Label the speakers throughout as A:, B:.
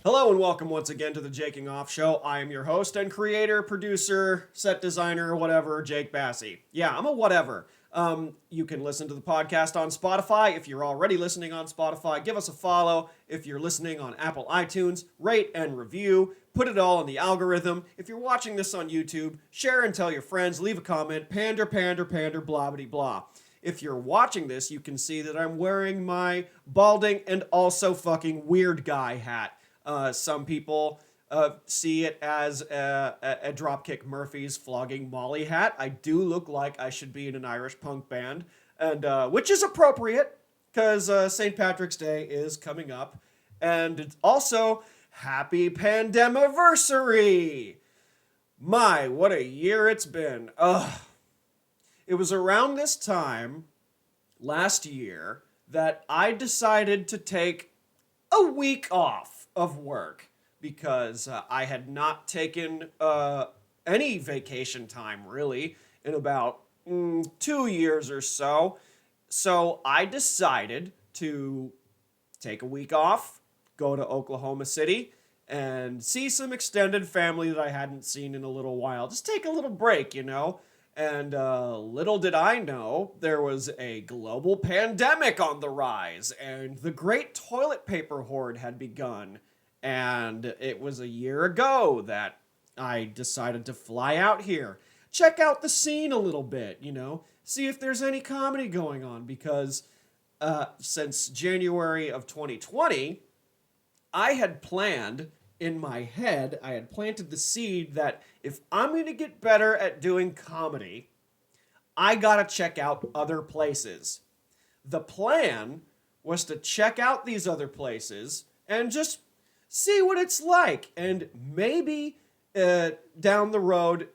A: Hello and welcome once again to the Jaking Off Show. I am your host and creator, producer, set designer, whatever, Jake Bassey. Yeah, I'm a whatever. You can listen to the podcast on Spotify. If you're already listening on Spotify, give us a follow. If you're listening on Apple iTunes, rate and review. Put it all in the algorithm. If you're watching this on YouTube, share and tell your friends. Leave a comment. Pander, blah, blah, blah. If you're watching this, you can see that I'm wearing my balding and also fucking weird guy hat. Some people see it as a Dropkick Murphys flogging Molly hat. I do look like I should be in an Irish punk band, and which is appropriate because St. Patrick's Day is coming up, and it's also happy Pandemiversary. My, what a year it's been. Ugh. It was around this time last year that I decided to take a week off of work because I had not taken any vacation time really in about 2 years or so. So I decided to take a week off, go to Oklahoma City, and see some extended family that I hadn't seen in a little while. Just take a little break, you know? And little did I know, there was a global pandemic on the rise, and the great toilet paper hoard had begun. And it was a year ago that I decided to fly out here, check out the scene a little bit, you know, see if there's any comedy going on, because since January of 2020, I had planned in my head, I had planted the seed that if I'm going to get better at doing comedy, I gotta check out other places. The plan was to check out these other places and just see what it's like, and maybe down the road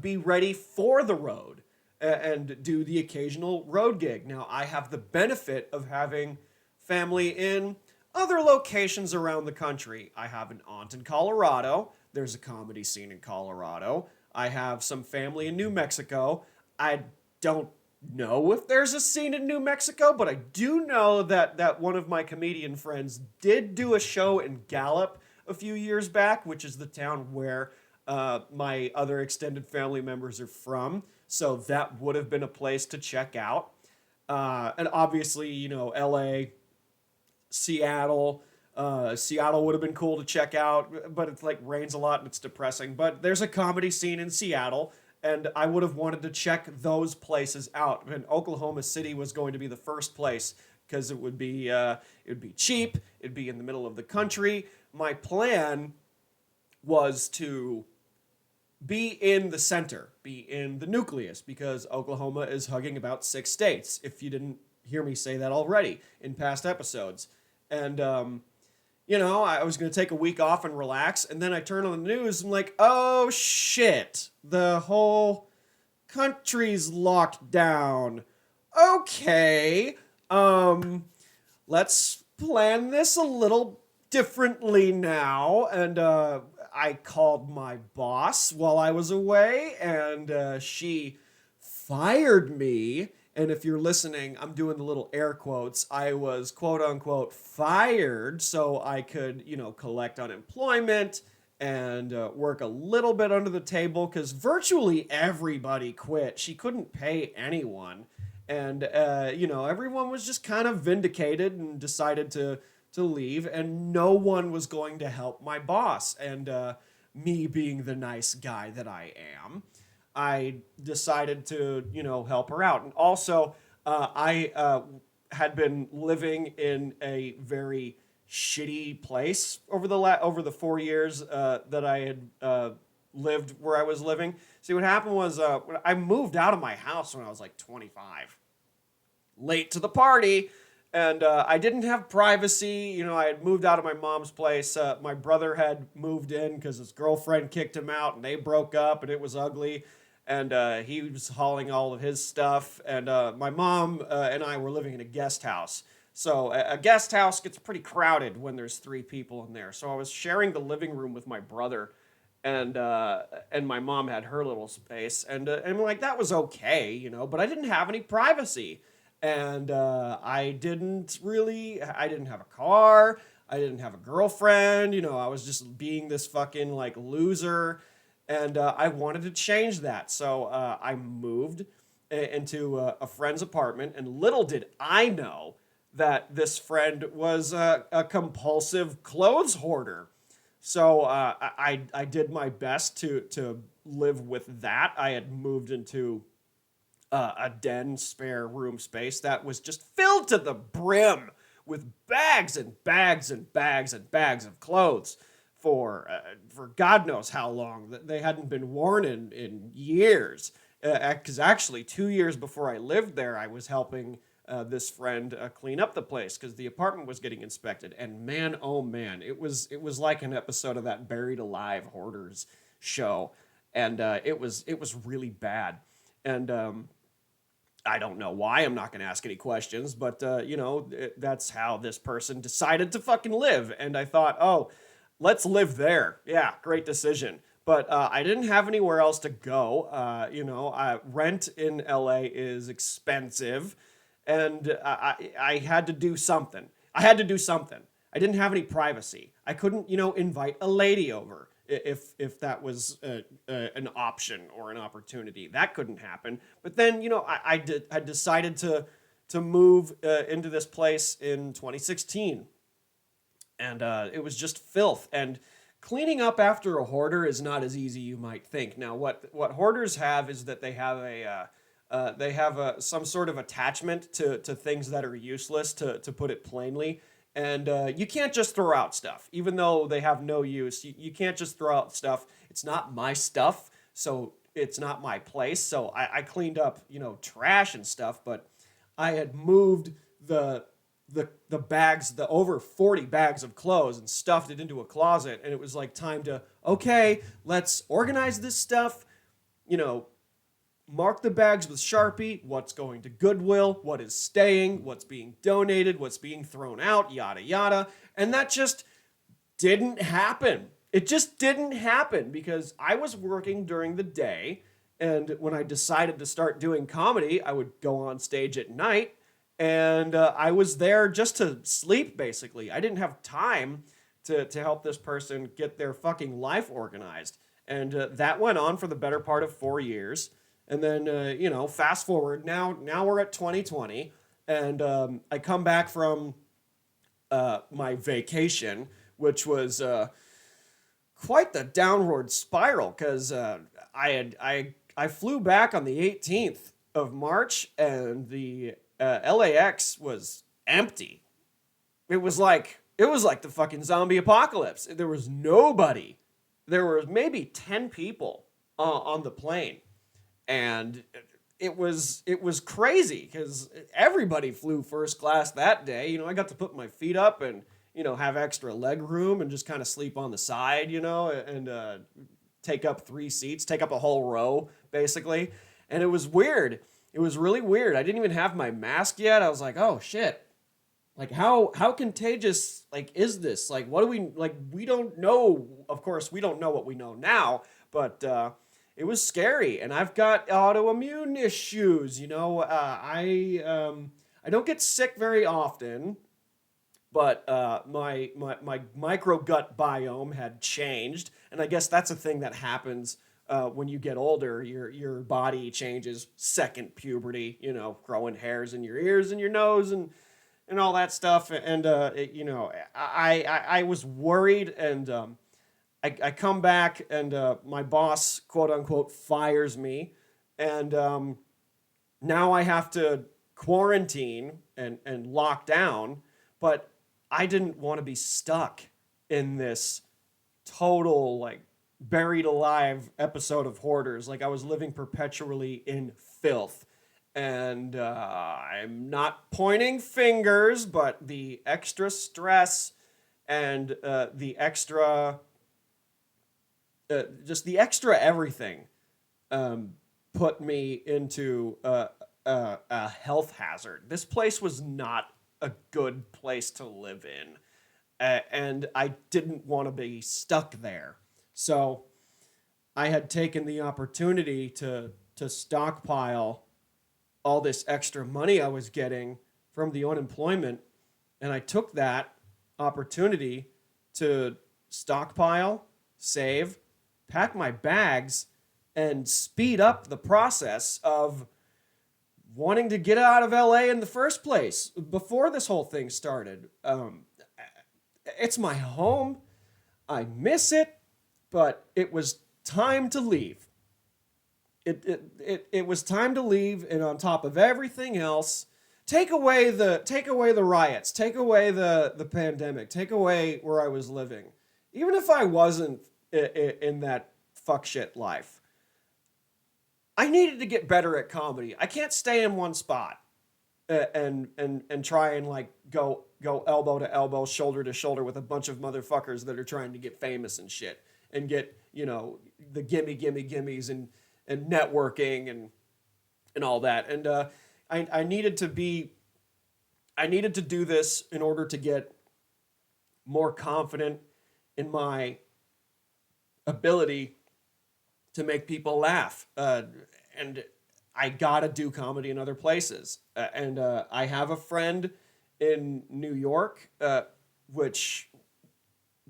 A: be ready for the road and do the occasional road gig. Now, I have the benefit of having family in other locations around the country. I have an aunt in Colorado. There's a comedy scene in Colorado. I have some family in New Mexico. I don't know if there's a scene in New Mexico, but I do know that one of my comedian friends did do a show in Gallup a few years back, which is the town where my other extended family members are from. So that would have been a place to check out. And obviously, you know, LA, Seattle. Seattle would have been cool to check out, but it's like rains a lot and it's depressing. But there's a comedy scene in Seattle, and I would have wanted to check those places out. And Oklahoma City was going to be the first place because it would be cheap. It'd be in the middle of the country. My plan was to be in the center, be in the nucleus, because Oklahoma is hugging about 6 states. If you didn't hear me say that already in past episodes. And, you know, I was going to take a week off and relax, and then I turn on the news and I'm like, oh shit, the whole country's locked down. Okay, let's plan this a little differently now. And I called my boss while I was away, and she fired me. And if you're listening, I'm doing the little air quotes. I was quote unquote fired so I could, you know, collect unemployment and work a little bit under the table because virtually everybody quit. She couldn't pay anyone. And, you know, everyone was just kind of vindicated and decided to leave. And no one was going to help my boss. And me being the nice guy that I am, I decided to, you know, help her out. And also, I had been living in a very shitty place over the 4 years that I had lived where I was living. See, what happened was I moved out of my house when I was like 25. Late to the party. And I didn't have privacy. You know, I had moved out of my mom's place. My brother had moved in because his girlfriend kicked him out, and they broke up, and it was ugly. And he was hauling all of his stuff. And my mom and I were living in a guest house. So a guest house gets pretty crowded when there's 3 people in there. So I was sharing the living room with my brother, and my mom had her little space. And like, that was okay, you know, but I didn't have any privacy. And I didn't have a car. I didn't have a girlfriend. I was just being this fucking like loser. And I wanted to change that. So I moved into a friend's apartment. And little did I know that this friend was a compulsive clothes hoarder. So I did my best to live with that. I had moved into a den spare room space that was just filled to the brim with bags and bags and bags and bags of clothes for God knows how long. They hadn't been worn in years. Because actually, 2 years before I lived there, I was helping this friend clean up the place because the apartment was getting inspected. And man, oh man, it was like an episode of that Buried Alive Hoarders show, and it was really bad. And I don't know why. I'm not going to ask any questions, but that's how this person decided to fucking live. And I thought, oh, let's live there. Yeah, great decision. But I didn't have anywhere else to go. Rent in LA is expensive, and I had to do something. I didn't have any privacy. I couldn't, invite a lady over if that was an option or an opportunity. That couldn't happen. But then, I decided to move into this place in 2016, and it was just filth. And cleaning up after a hoarder is not as easy you might think. Now, what hoarders have is that they have some sort of attachment to things that are useless, to put it plainly. And you can't just throw out stuff, even though they have no use. You can't just throw out stuff. It's not my stuff, so it's not my place. So I cleaned up, trash and stuff, but I had moved the bags, the over 40 bags of clothes, and stuffed it into a closet. And it was like time to, okay, let's organize this stuff, mark the bags with Sharpie, what's going to Goodwill, what is staying, what's being donated, what's being thrown out, yada, yada. And that just didn't happen. It just didn't happen because I was working during the day. And when I decided to start doing comedy, I would go on stage at night. And I was there just to sleep, basically. I didn't have time to help this person get their fucking life organized. And that went on for the better part of 4 years. And then, fast forward, now we're at 2020. And I come back from my vacation, which was quite the downward spiral because I flew back on the 18th of March, and the LAX was empty. It was like the fucking zombie apocalypse. There was nobody. There were maybe 10 people on the plane, and it was crazy because everybody flew first class that day. I got to put my feet up and have extra leg room and just kind of sleep on the side, and take up 3 seats, take up a whole row basically, and it was weird. It was really weird. I didn't even have my mask yet. I was like, oh shit. Like how contagious is this? What do we don't know. Of course, we don't know what we know now, but it was scary. And I've got autoimmune issues, I don't get sick very often, but my microgut biome had changed, and I guess that's a thing that happens when you get older. Your body changes, second puberty, growing hairs in your ears and your nose and all that stuff. And I was worried, and I come back, and my boss, quote unquote, fires me, and now I have to quarantine and lock down. But I didn't want to be stuck in this total buried alive episode of Hoarders. I was living perpetually in filth. And I'm not pointing fingers, but the extra stress and the extra everything put me into a health hazard. This place was not a good place to live in, and I didn't want to be stuck there. So I had taken the opportunity to stockpile all this extra money I was getting from the unemployment, and I took that opportunity to stockpile, save, pack my bags, and speed up the process of wanting to get out of LA in the first place before this whole thing started. It's my home. I miss it, but it was time to leave. It was time to leave, and on top of everything else, take away the riots, take away the pandemic, take away where I was living. Even if I wasn't in that fuck shit life, I needed to get better at comedy. I can't stay in one spot and try and like go elbow to elbow, shoulder to shoulder with a bunch of motherfuckers that are trying to get famous and shit and get, you know, the gimmies and networking and all that. And I needed to do this in order to get more confident in my ability to make people laugh. And I gotta do comedy in other places. And I have a friend in New York, which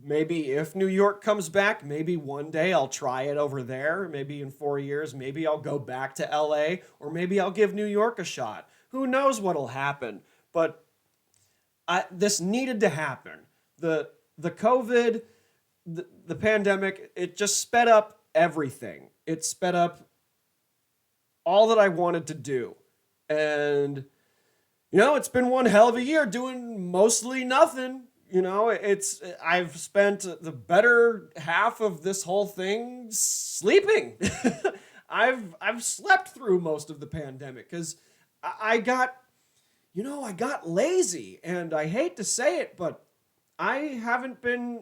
A: maybe if New York comes back, maybe one day I'll try it over there. Maybe in 4 years, maybe I'll go back to LA, or maybe I'll give New York a shot. Who knows what'll happen? But this needed to happen. The COVID, the pandemic, it just sped up everything. It sped up all that I wanted to do. And, you know, it's been one hell of a year doing mostly nothing. You know, I've spent the better half of this whole thing sleeping. I've slept through most of the pandemic because I got lazy, and I hate to say it, but I haven't been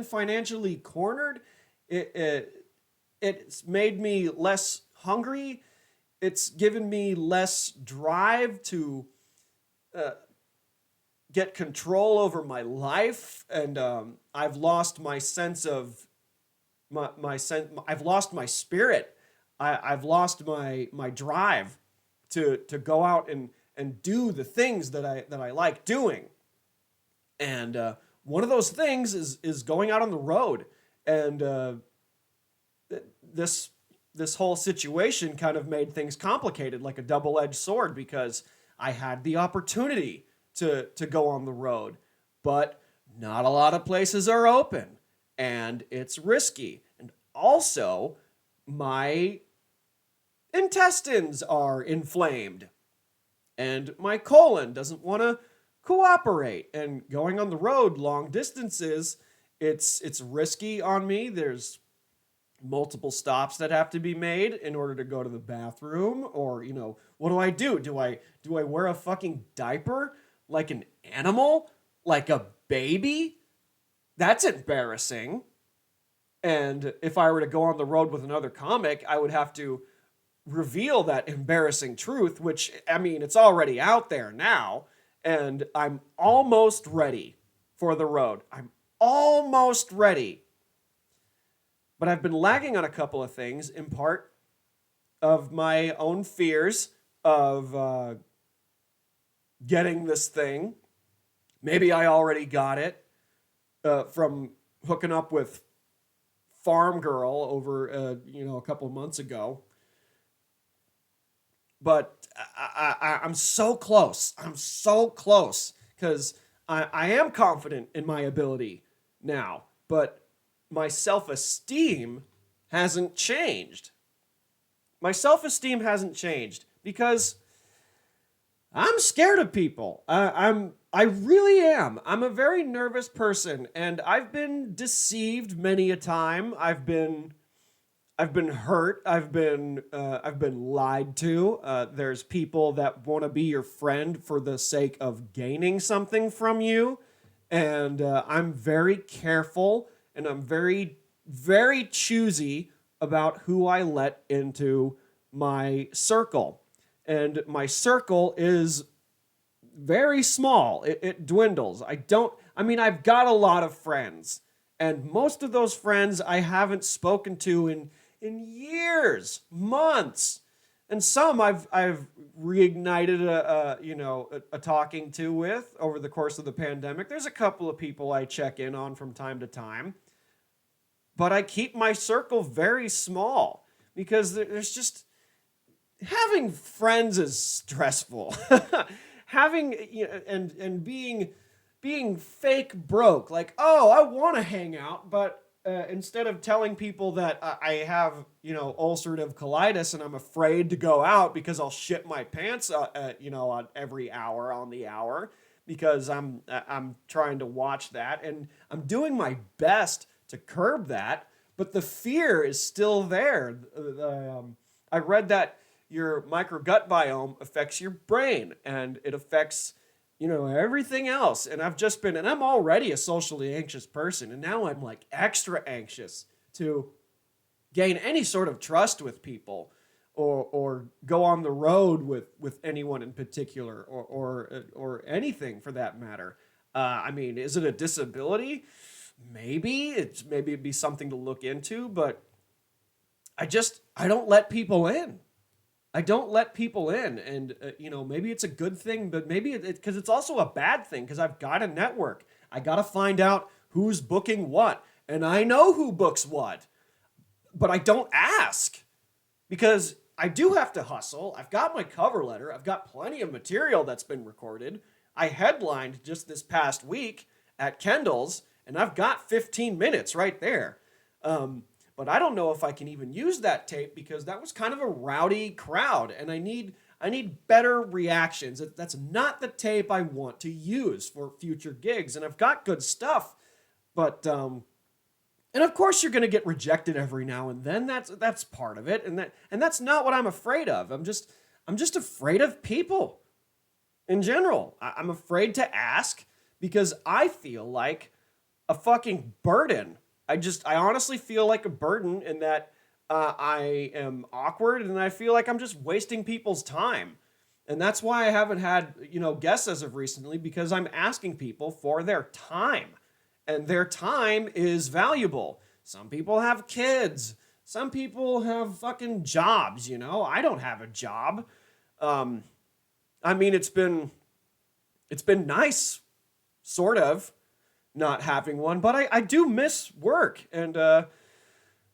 A: financially cornered. It's made me less hungry. It's given me less drive to get control over my life, and I've lost my sense of I've lost my spirit. I've lost my drive to go out and do the things that I like doing. And one of those things is going out on the road. And this whole situation kind of made things complicated, like a double-edged sword, because I had the opportunity to go on the road, but not a lot of places are open, and it's risky. And also, my intestines are inflamed, and my colon doesn't want to cooperate. And going on the road long distances, it's risky on me. There's multiple stops that have to be made in order to go to the bathroom, or, you know, what do I do? Do I wear a fucking diaper like an animal, like a baby? That's embarrassing. And if I were to go on the road with another comic, I would have to reveal that embarrassing truth, which, I mean, it's already out there now. And I'm almost ready for the road. I'm almost ready. But I've been lagging on a couple of things, in part of my own fears of getting this thing. Maybe I already got it from hooking up with Farm Girl over a couple of months ago. But I'm so close. I'm so close, because I am confident in my ability now, but my self-esteem hasn't changed. My self-esteem hasn't changed because I'm scared of people. I really am. I'm a very nervous person, and I've been deceived many a time. I've been hurt. I've been lied to. There's people that want to be your friend for the sake of gaining something from you, and I'm very careful, and I'm very, very choosy about who I let into my circle. And my circle is very small. It dwindles. I've got a lot of friends, and most of those friends I haven't spoken to in years, months. And some I've reignited a talking to with over the course of the pandemic. There's a couple of people I check in on from time to time, but I keep my circle very small because there's just having friends is stressful. Having and being fake broke, like, oh, I want to hang out, but instead of telling people that I have, ulcerative colitis and I'm afraid to go out because I'll shit my pants, on every hour on the hour because I'm trying to watch that and I'm doing my best to curb that, but the fear is still there. I read that your microgut biome affects your brain and it affects everything else. And I'm already a socially anxious person. And now I'm like extra anxious to gain any sort of trust with people or go on the road with anyone in particular or anything for that matter. Is it a disability? Maybe it'd be something to look into, but I don't let people in. I don't let people in, and maybe it's a good thing, but maybe because it's also a bad thing because I've got a network. I got to find out who's booking what, and I know who books what, but I don't ask because I do have to hustle. I've got my cover letter. I've got plenty of material that's been recorded. I headlined just this past week at Kendall's, and I've got 15 minutes right there. But I don't know if I can even use that tape because that was kind of a rowdy crowd, and I need better reactions. That's not the tape I want to use for future gigs, and I've got good stuff, but and of course you're going to get rejected every now and then. That's part of it, and that's not what I'm afraid of. I'm just afraid of people in general. I'm afraid to ask because I feel like a fucking burden. I honestly feel like a burden in that I am awkward and I feel like I'm just wasting people's time. And that's why I haven't had, guests as of recently because I'm asking people for their time. And their time is valuable. Some people have kids. Some people have fucking jobs, I don't have a job. It's been nice, sort of, not having one, but I do miss work, and the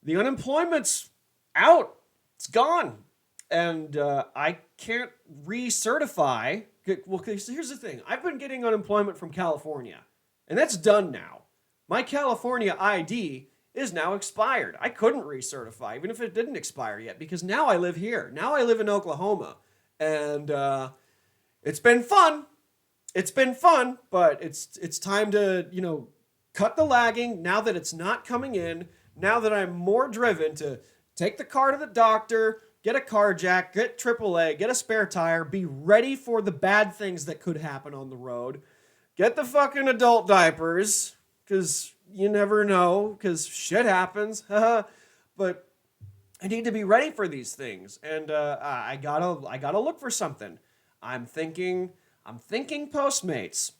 A: unemployment's out. It's gone, and I can't recertify. Well, here's the thing. I've been getting unemployment from California, and that's done now. My California ID is now expired. I couldn't recertify, even if it didn't expire yet, because now I live here. Now I live in Oklahoma, and it's been fun. It's been fun, but it's time to, cut the lagging now that it's not coming in, now that I'm more driven to take the car to the doctor, get a car jack, get AAA, get a spare tire, be ready for the bad things that could happen on the road, get the fucking adult diapers, because you never know, because shit happens, but I need to be ready for these things, and I gotta look for something. I'm thinking Postmates,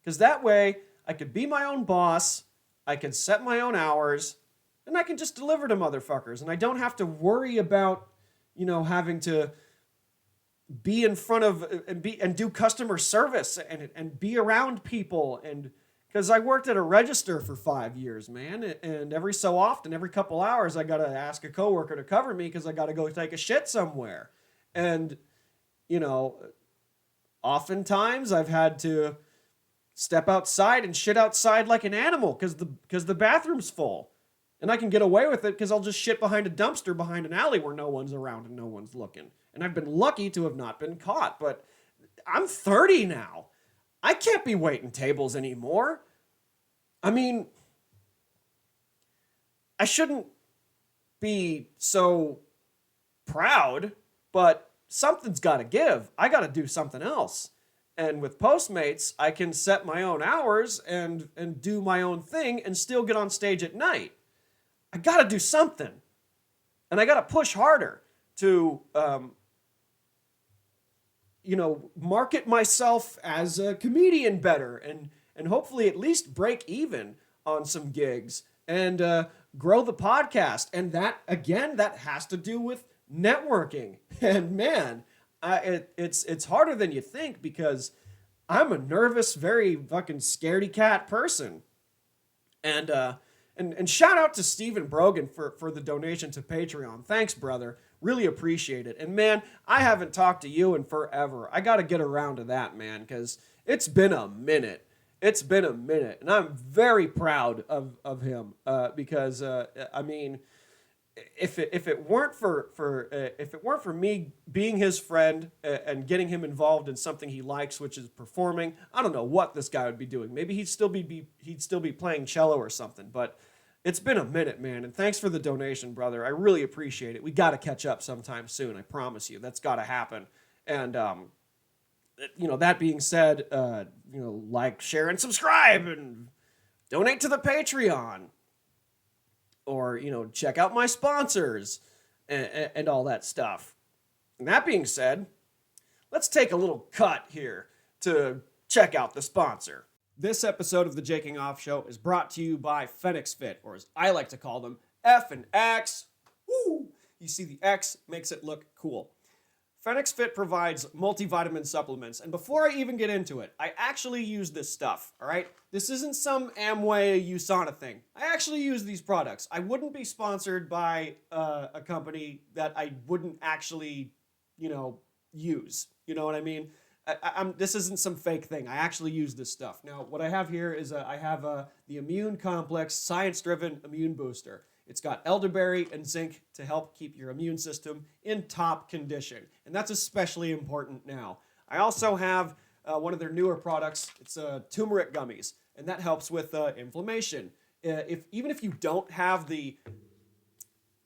A: because that way I could be my own boss, I can set my own hours, and I can just deliver to motherfuckers, and I don't have to worry about, having to be in front of and do customer service and be around people, and because I worked at a register for 5 years, man, and every so often, every couple hours, I gotta ask a coworker to cover me because I gotta go take a shit somewhere, and oftentimes I've had to step outside and shit outside like an animal because the bathroom's full. And I can get away with it because I'll just shit behind a dumpster behind an alley where no one's around and no one's looking. And I've been lucky to have not been caught. But I'm 30 now. I can't be waiting tables anymore. I shouldn't be so proud, but something's got to give. I got to do something else. And with Postmates, I can set my own hours and do my own thing and still get on stage at night. I got to do something. And I got to push harder to, market myself as a comedian better and hopefully at least break even on some gigs and grow the podcast. And that, again, that has to do with networking. And man, it's harder than you think because I'm a nervous, very fucking scaredy cat person. And and shout out to Stephen Brogan for the donation to Patreon. Thanks, brother. Really appreciate it. And man, I haven't talked to you in forever. I got to get around to that, man, because it's been a minute. It's been a minute, and I'm very proud of him because I mean, if it weren't for me being his friend and getting him involved in something he likes, which is performing, I don't know what this guy would be doing. Maybe he'd still be playing cello or something. But it's been a minute, man, and thanks for the donation, brother. I really appreciate it. We got to catch up sometime soon. I promise you, that's got to happen. And that being said, like, share, and subscribe, and donate to the Patreon. Or, check out my sponsors and all that stuff. And that being said, let's take a little cut here to check out the sponsor. This episode of the Jaking Off Show is brought to you by Phoenix Fit, or as I like to call them, F and X. Woo! You see the X makes it look cool. Phoenix Fit provides multivitamin supplements, and before I even get into it, I actually use this stuff, all right? This isn't some Amway USANA thing. I actually use these products. I wouldn't be sponsored by a company that I wouldn't actually, use. You know what I mean? This isn't some fake thing. I actually use this stuff. Now, what I have here is I have the Immune Complex Science-Driven Immune Booster. It's got elderberry and zinc to help keep your immune system in top condition. And that's especially important now. I also have one of their newer products. It's turmeric gummies, and that helps with inflammation. Even if you don't have the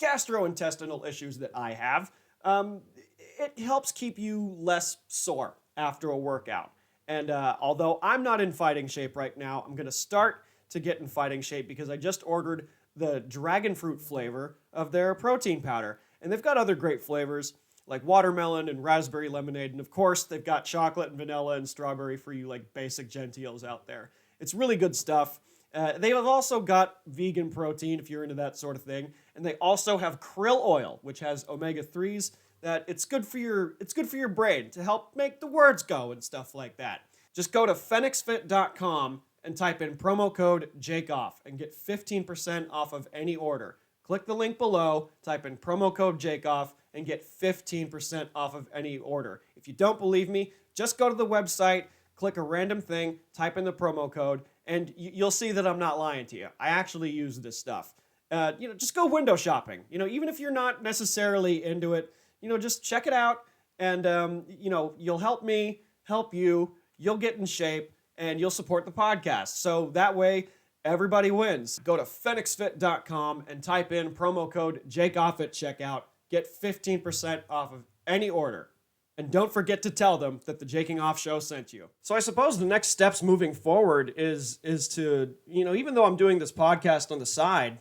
A: gastrointestinal issues that I have, it helps keep you less sore after a workout. And although I'm not in fighting shape right now, I'm going to start to get in fighting shape because I just ordered the dragon fruit flavor of their protein powder. And they've got other great flavors like watermelon and raspberry lemonade. And of course, they've got chocolate and vanilla and strawberry for you like basic gentiles out there. It's really good stuff. They have also got vegan protein if you're into that sort of thing. And they also have krill oil, which has omega-3s that it's good for your brain to help make the words go and stuff like that. Just go to phoenixfit.com and type in promo code JAKEOFF and get 15% off of any order. Click the link below, type in promo code JAKEOFF, and get 15% off of any order. If you don't believe me, just go to the website, click a random thing, type in the promo code, and you'll see that I'm not lying to you. I actually use this stuff. Just go window shopping. Even if you're not necessarily into it, just check it out, and you'll help me, help you, you'll get in shape, and you'll support the podcast. So that way, everybody wins. Go to phoenixfit.com and type in promo code JAKEOFF at checkout. Get 15% off of any order. And don't forget to tell them that the Jaking Off Show sent you. So I suppose the next steps moving forward is to, even though I'm doing this podcast on the side,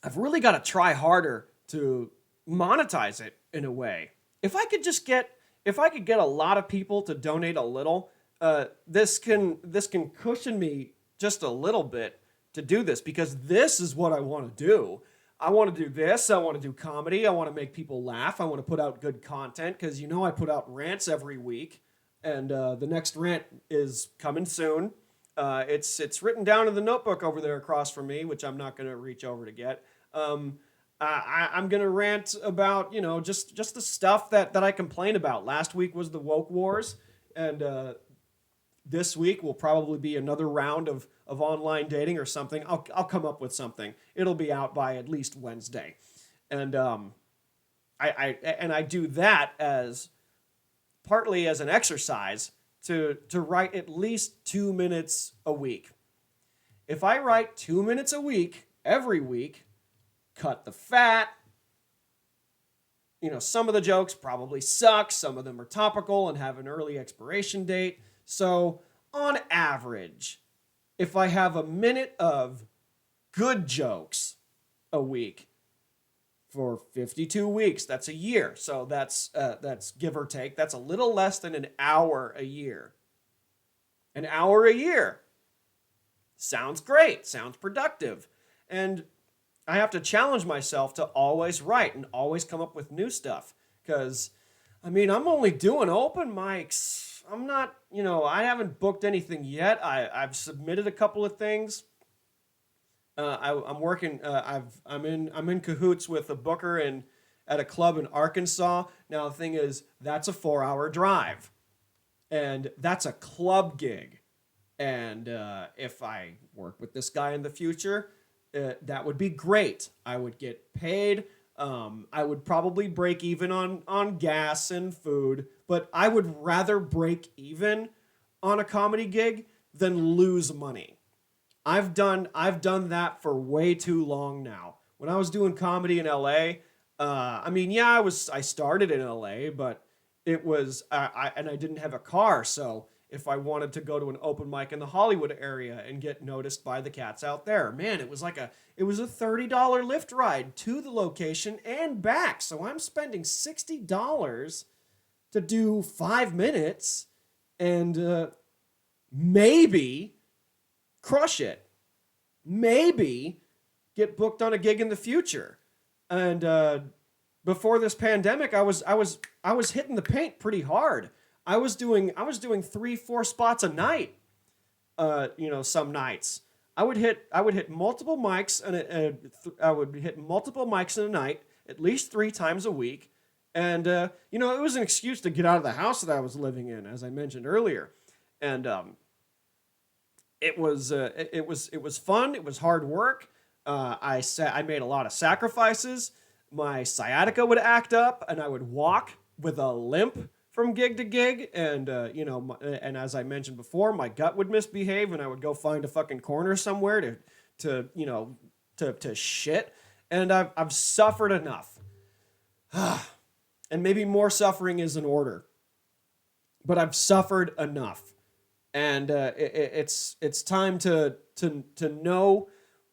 A: I've really got to try harder to monetize it in a way. If I could get a lot of people to donate a little, this can cushion me just a little bit to do this, because this is what I want to do. I want to do this. I want to do comedy. I want to make people laugh. I want to put out good content because I put out rants every week, and the next rant is coming soon. It's written down in the notebook over there across from me, which I'm not going to reach over to get. I'm going to rant about just the stuff that I complain about. Last week was the woke wars, and this week will probably be another round of online dating or something. I'll come up with something. It'll be out by at least Wednesday. And I do that as partly as an exercise to write at least 2 minutes a week. If I write 2 minutes a week, every week, cut the fat, some of the jokes probably suck. Some of them are topical and have an early expiration date. So, on average, if I have a minute of good jokes a week for 52 weeks, that's a year. So that's give or take. That's a little less than an hour a year. An hour a year. Sounds great. Sounds productive. And have to challenge myself to always write and always come up with new stuff. Because, I mean, I'm only doing open mics. I'm not, I haven't booked anything yet. I've submitted a couple of things. I'm working. I'm in cahoots with a booker at a club in Arkansas. Now the thing is, that's a 4-hour drive, and that's a club gig. And if I work with this guy in the future, that would be great. I would get paid. I would probably break even on gas and food, but I would rather break even on a comedy gig than lose money. I've done that for way too long now. When I was doing comedy in LA, I started in LA, but it was and I didn't have a car, so if I wanted to go to an open mic in the Hollywood area and get noticed by the cats out there, man, it was a $30 Lyft ride to the location and back. So I'm spending $60 to do 5 minutes and maybe crush it. Maybe get booked on a gig in the future. And before this pandemic, I was hitting the paint pretty hard. I was doing 3-4 spots a night. Some nights I would hit multiple mics I would hit multiple mics in a night, at least 3 times a week. And it was an excuse to get out of the house that I was living in, as I mentioned earlier. And it was fun. It was hard work. I made a lot of sacrifices. My sciatica would act up, and I would walk with a limp from gig to gig, and and as I mentioned before, my gut would misbehave, and I would go find a fucking corner somewhere to shit, and I've suffered enough, and maybe more suffering is in order, but I've suffered enough, and it's time to know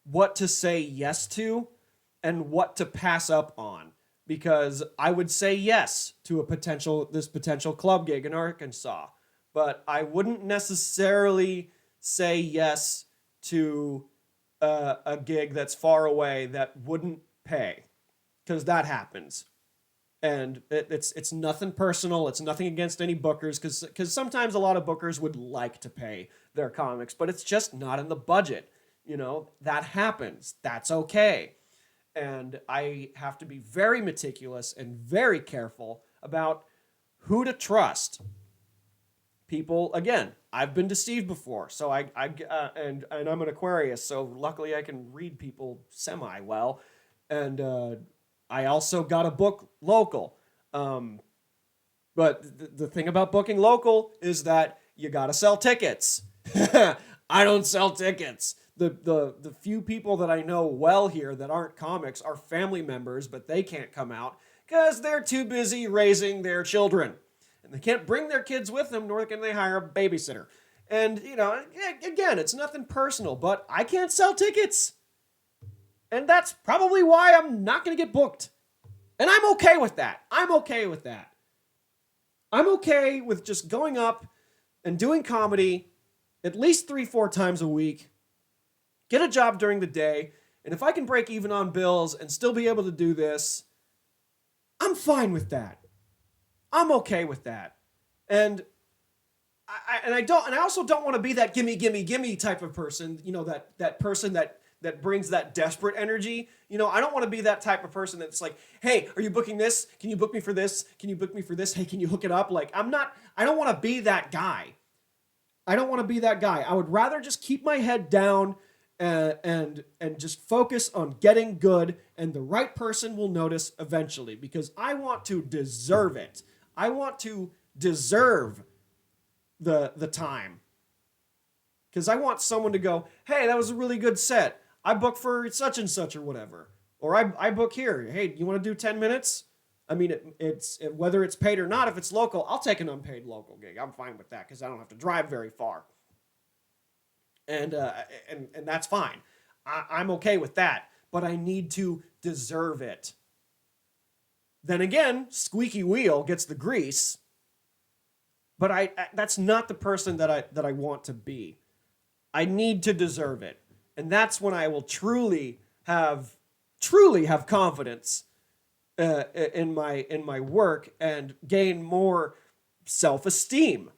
A: what to say yes to and what to pass up on. Because I would say yes to this potential club gig in Arkansas, but I wouldn't necessarily say yes to a gig that's far away that wouldn't pay, because that happens. And it's nothing personal. It's nothing against any bookers, because sometimes a lot of bookers would like to pay their comics, but it's just not in the budget. That happens. That's okay. And I have to be very meticulous and very careful about who to trust. People, again, I've been deceived before, so and I'm an Aquarius, so luckily I can read people semi well, and I also got a book local. But the thing about booking local is that you gotta sell tickets. I don't sell tickets. The few people that I know well here that aren't comics are family members, but they can't come out because they're too busy raising their children. And they can't bring their kids with them, nor can they hire a babysitter. And, again, it's nothing personal, but I can't sell tickets. And that's probably why I'm not going to get booked. And I'm okay with that. I'm okay with just going up and doing comedy at least 3-4 times a week. Get a job during the day, and if I can break even on bills and still be able to do this, I'm fine with that. I'm okay with that. And I also don't want to be that gimme type of person, that person that brings that desperate energy. I don't want to be that type of person that's like, hey, are you booking this? Can you book me for this? Can you book me for this? Hey, can you hook it up? Like, I don't want to be that guy. I don't want to be that guy. I would rather just keep my head down and just focus on getting good, and the right person will notice eventually, because I want to deserve it. I want to deserve the time, because I want someone to go, hey, that was a really good set. I book for such and such or whatever, or I book here. Hey, you want to do 10 minutes? I mean, it's whether it's paid or not. If it's local, I'll take an unpaid local gig. I'm fine with that because I don't have to drive very far. And that's fine. I'm okay with that, but I need to deserve it. Then again, squeaky wheel gets the grease. But that's not the person that I want to be. I need to deserve it, and that's when I will truly have truly have confidence in my work and gain more self-esteem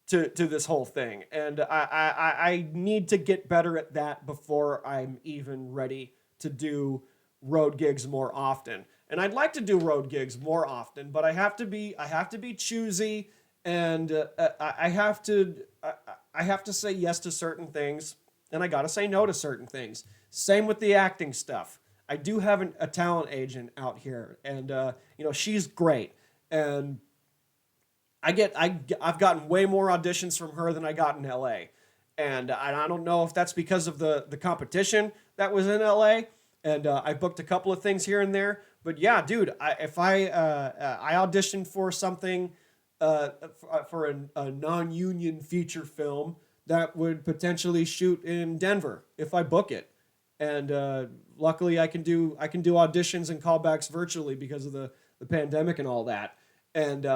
A: to this whole thing. And I need to get better at that before I'm even ready to do road gigs more often. And I'd like to do road gigs more often, but I have to be choosy, and I have to say yes to certain things, and I got to say no to certain things. Same with the acting stuff. I do have a talent agent out here, and she's great, and I've gotten way more auditions from her than I got in LA. And I don't know if that's because of the competition that was in LA. And I booked a couple of things here and there. But yeah, dude, if I auditioned for something, for a non-union feature film that would potentially shoot in Denver if I book it. And luckily I can do auditions and callbacks virtually because of the pandemic and all that. And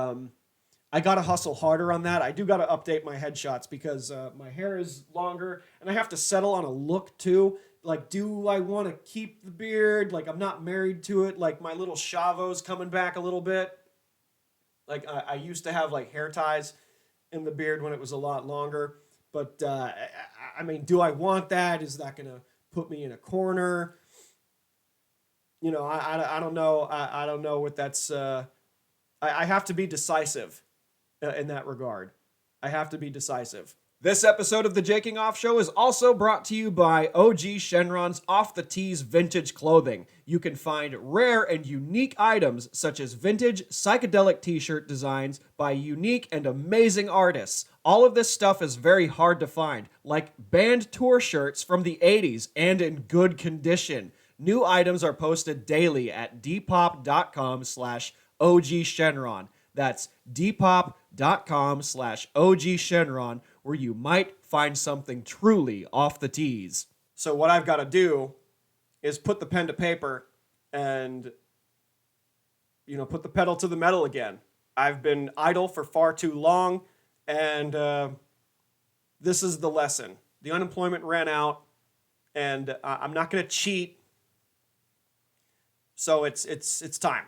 A: I got to hustle harder on that. I do got to update my headshots because my hair is longer and I have to settle on a look too. Like, do I want to keep the beard? Like, I'm not married to it. Like, my little Chavo's coming back a little bit. Like, I used to have, like, hair ties in the beard when it was a lot longer. But, I mean, do I want that? Is that going to put me in a corner? You know, I don't know. I don't know what that's... I have to be decisive in that regard. I have to be decisive. This episode of the Jaking Off Show is also brought to you by OGShenron's Off the Tees vintage clothing. You can find rare and unique items such as vintage psychedelic t-shirt designs by unique and amazing artists. All of this stuff is very hard to find, like band tour shirts from the 80s and in good condition. New items are posted daily at dpop.com/OGShenron. That's dpop.com/OGShenron, where you might find something truly off the tees. So what I've got to do is put the pen to paper and, put the pedal to the metal again. I've been idle for far too long, and this is the lesson. The unemployment ran out, and I'm not going to cheat, so it's time.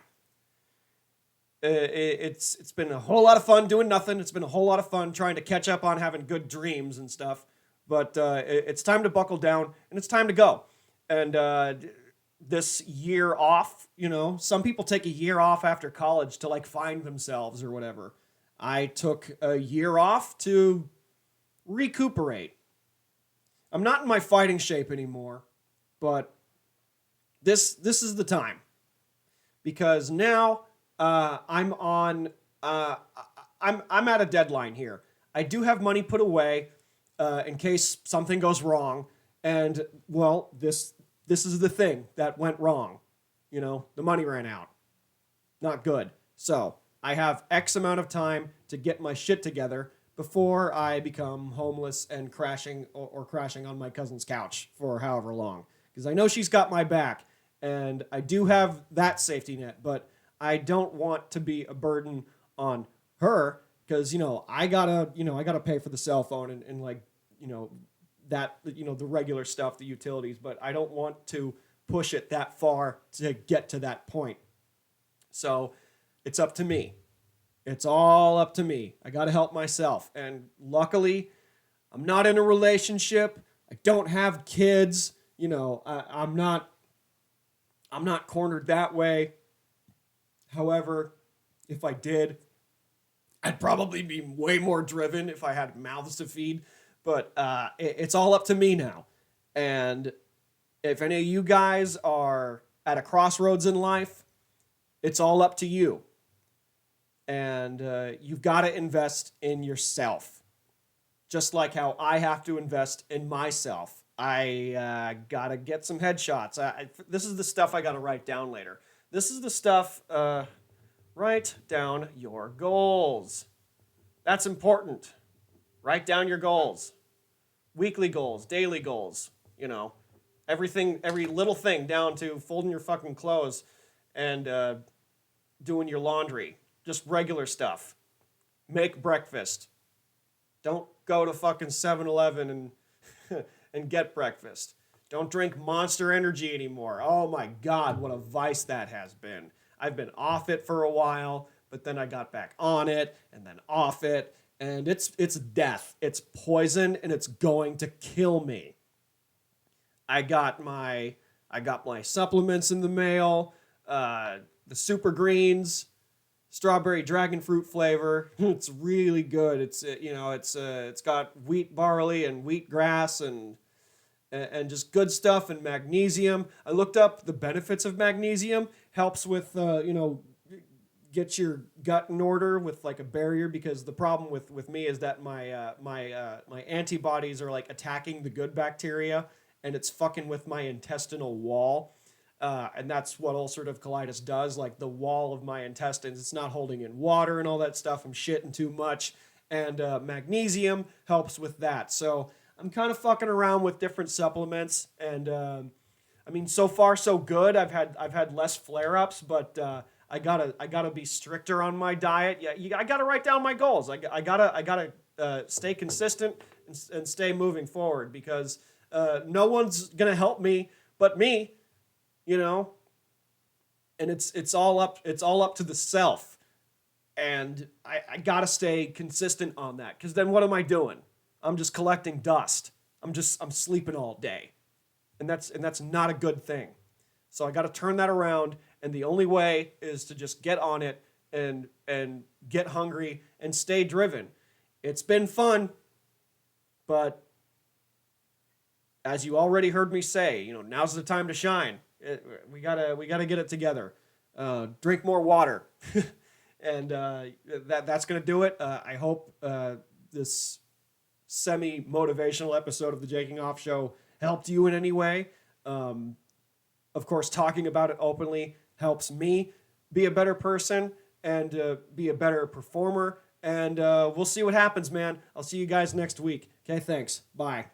A: It's been a whole lot of fun doing nothing. It's been a whole lot of fun trying to catch up on having good dreams and stuff. But it's time to buckle down, and it's time to go. And this year off, some people take a year off after college to, like, find themselves or whatever. I took a year off to recuperate. I'm not in my fighting shape anymore, but this is the time. Because now... I'm at a deadline here. I do have money put away in case something goes wrong, and well, this is the thing that went wrong. The money ran out. Not good. So I have X amount of time to get my shit together before I become homeless and crashing on my cousin's couch for however long. Because I know she's got my back, and I do have that safety net, but I don't want to be a burden on her because, I gotta pay for the cell phone and like, that, the regular stuff, the utilities, but I don't want to push it that far to get to that point. So it's up to me. It's all up to me. I got to help myself. And luckily, I'm not in a relationship. I don't have kids. I'm not cornered that way. However, if I did, I'd probably be way more driven if I had mouths to feed. But it's all up to me now. And if any of you guys are at a crossroads in life, it's all up to you. And you've got to invest in yourself. Just like how I have to invest in myself. I got to get some headshots. This is the stuff I got to write down later. This is the stuff, write down your goals. That's important. Write down your goals. Weekly goals, daily goals, everything, every little thing down to folding your fucking clothes and doing your laundry. Just regular stuff. Make breakfast. Don't go to fucking 7-Eleven and get breakfast. Don't drink Monster Energy anymore. Oh my God, what a vice that has been. I've been off it for a while, but then I got back on it and then off it, and it's death. It's poison and it's going to kill me. I got my I got my supplements in the mail. The super greens, strawberry dragon fruit flavor. It's really good. It's got wheat barley and wheat grass and just good stuff, and magnesium. I looked up the benefits of magnesium. Helps with get your gut in order with like a barrier, because the problem with me is that my antibodies are like attacking the good bacteria, and it's fucking with my intestinal wall. And that's what ulcerative colitis does. Like the wall of my intestines, it's not holding in water and all that stuff. I'm shitting too much, and magnesium helps with that. So I'm kind of fucking around with different supplements, and I mean, so far so good. I've had less flare-ups, but I gotta be stricter on my diet. Yeah, I gotta write down my goals. I gotta stay consistent and stay moving forward, because no one's gonna help me but me, you know. And it's all up to the self, and I gotta stay consistent on that, because then what am I doing? I'm just collecting dust. I'm sleeping all day, and that's not a good thing. So I got to turn that around, and the only way is to just get on it and get hungry and stay driven. It's been fun, but as you already heard me say, now's the time to shine. We gotta get it together. Drink more water, and that's gonna do it. I hope this semi-motivational episode of the Jaking Off Show helped you in any way. Of course, talking about it openly helps me be a better person and be a better performer. And we'll see what happens, man. I'll see you guys next week. Okay, thanks. Bye.